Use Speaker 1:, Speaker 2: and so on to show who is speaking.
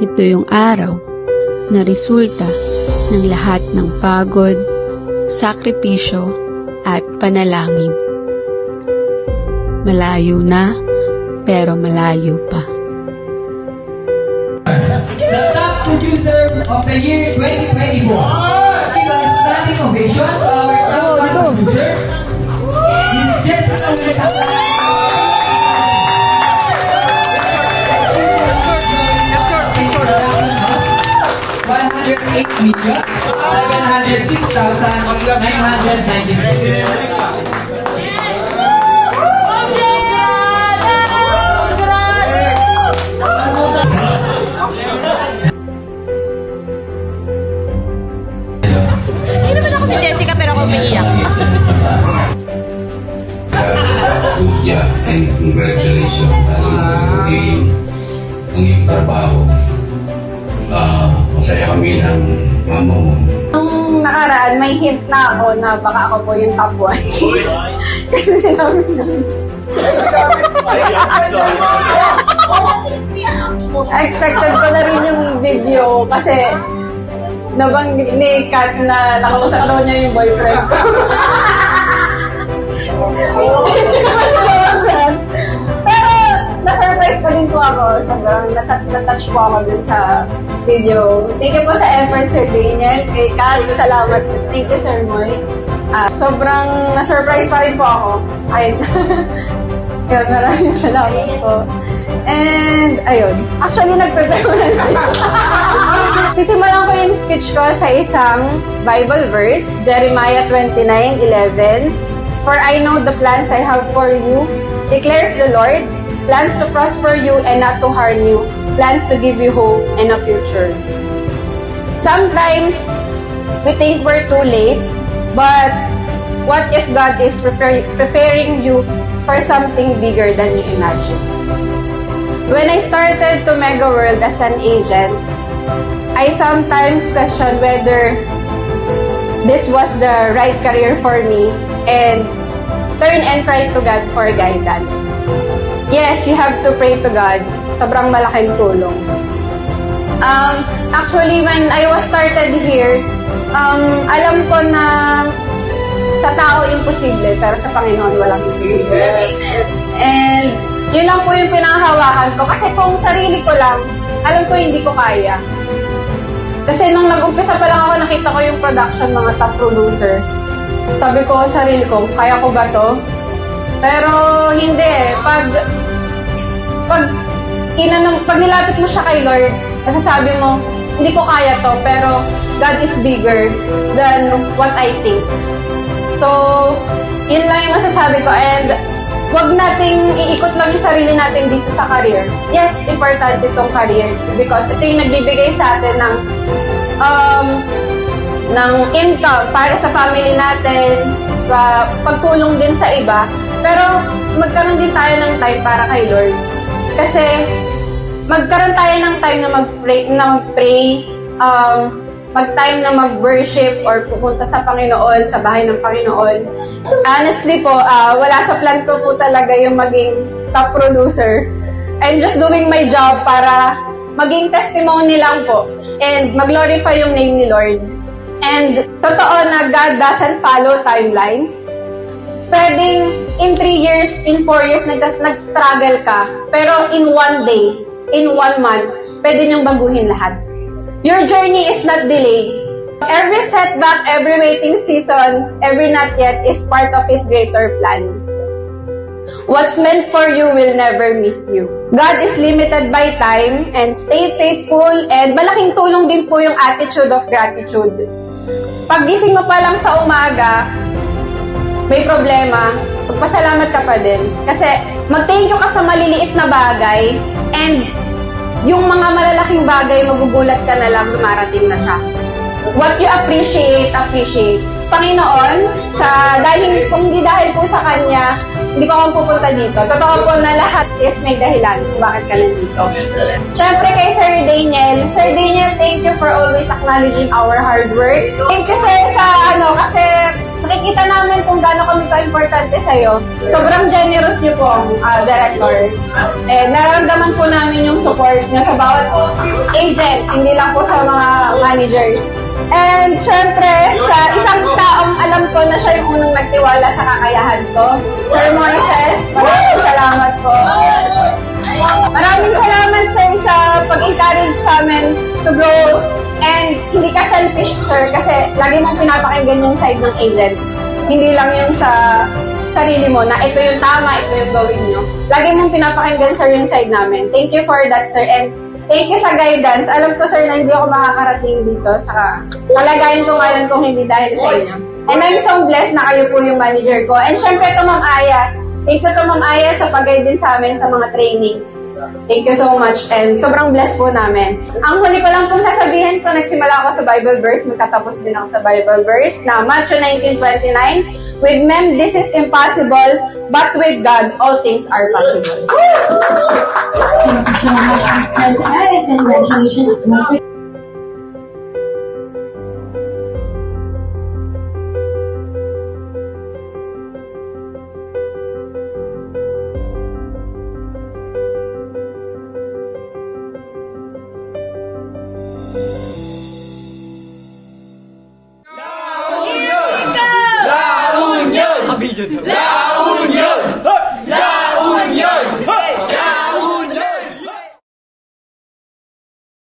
Speaker 1: Ito yung araw na resulta ng lahat ng pagod, sakripisyo at panalangin. Malayo na, pero malayo pa.
Speaker 2: The top producer of the year 2024. Give a standing ovation to our top producer. He's just a little 108,706,990.
Speaker 3: Hindi naman ako si Jessica pero ako umiiyak.
Speaker 4: Yeah, and congratulations. Ang iyong trabaho. Masaya kami ng mama mo.
Speaker 5: Nung nakaraan, may hint na ako na baka ako po yung top 1. Kasi sinabi niya. Expected ko na rin yung video kasi nabanggit ni Kat na nakausap daw niya yung boyfriend ko. Pero na-surprise ko din po ako. Sobrang natouch po ako dun sa video. Thank you po sa effort, Sir Daniel. Kay Kat, salamat. Thank you, Sir Moy. Sobrang na-surprise pa rin po ako. Ayun. Kaya maraming salamat po. And, ayun. Actually, nag-prepare ko ng speech. Sisimulan ko yung speech ko sa isang Bible verse, Jeremiah 29:11. For I know the plans I have for you, declares the Lord, plans to prosper you and not to harm you, plans to give you hope and a future. Sometimes, we think we're too late, but what if God is preparing you for something bigger than you imagine? When I started to Mega World as an agent, I sometimes question whether this was the right career for me and turn and cry to God for guidance. Yes, you have to pray to God. Sobrang malaking tulong. Actually, when I was started here, alam ko na sa tao imposible, pero sa Panginoon walang imposible. And yun lang po yung pinanghawakan ko. Kasi kung sarili ko lang, alam ko hindi ko kaya. Kasi nung nag-umpisa pa lang ako, nakita ko yung production mga top producer. Sabi ko sa sarili ko, kaya ko ba to? Pero hindi eh. Pag nilapit mo siya kay Lord, nasasabi mo, hindi ko kaya to, pero God is bigger than what I think. So, yun lang yung masasabi ko. And wag nating iikot lang yung sarili natin dito sa career. Yes, importante itong career because ito yung nagbibigay sa atin ng income para sa family natin, pagtulong din sa iba. Pero magkaroon din tayo ng time para kay Lord. Kasi magkaroon tayo ng time na mag-pray, mag-time na mag-worship or pupunta sa Panginoon, sa bahay ng Panginoon. Honestly po, wala sa plan ko po talaga yung maging top producer. I'm just doing my job para maging testimony lang po and mag-glorify yung name ni Lord. And totoo na God doesn't follow timelines. Pwedeng in 3 years, in 4 years, nag-struggle ka. Pero in 1 day, in 1 month, pwede niyong baguhin lahat. Your journey is not delayed. Every setback, every waiting season, every not yet is part of His greater plan. What's meant for you will never miss you. God is limited by time and stay faithful and malaking tulong din po yung attitude of gratitude. Paggising mo pa lang sa umaga, may problema, magpasalamat ka pa din. Kasi mag-thank you ka sa maliliit na bagay and yung mga malalaking bagay, magugulat ka na lang, dumarating na siya. What you appreciate, appreciates. Panginoon, kung hindi dahil po sa Kanya, hindi ko akong pupunta dito. Totoo po na lahat is may dahilan kung bakit ka nandito. Siyempre kay Sir Daniel. Sir Daniel, thank you for always acknowledging our hard work. Thank you, sir, kasi nakikita namin kung gaano kami ka-importante sa'yo. Sobrang generous niyo po, Director. Nararamdaman po namin yung support niyo sa bawat agent, hindi lang po sa mga managers. And syempre, sa isang taong alam ko na siya yung unang nagtiwala sa kakayahan ko, Sir Moises, maraming salamat po. Maraming salamat, sir, sa pag-encourage sa amin to grow. And hindi ka selfish, sir, kasi lagi mong pinapakinggan yung side ng agent. Hindi lang yung sa sarili mo na ito yung tama, ito yung gawin nyo. Lagi mong pinapakinggan, sir, yung side namin. Thank you for that, sir. And thank you sa guidance. Alam ko, sir, na hindi ako makakarating dito sa kalagayan ko ngayon kung hindi dahil sa inyo. And I'm so blessed na kayo po yung manager ko. And syempre, ito, Ma'am Aya. Thank you to Ma'am Aya sa pag-guide din sa amin sa mga trainings. Thank you so much. And sobrang blessed po namin. Ang huli ko lang pong sasabihin ko, nagsimula ako sa Bible verse, magtatapos din ako sa Bible verse na Matthew 19:29. With men, this is impossible, but with God, all things are possible.
Speaker 6: Thank you so much, Ms. Jessica, and congratulations once again.
Speaker 2: La Unión!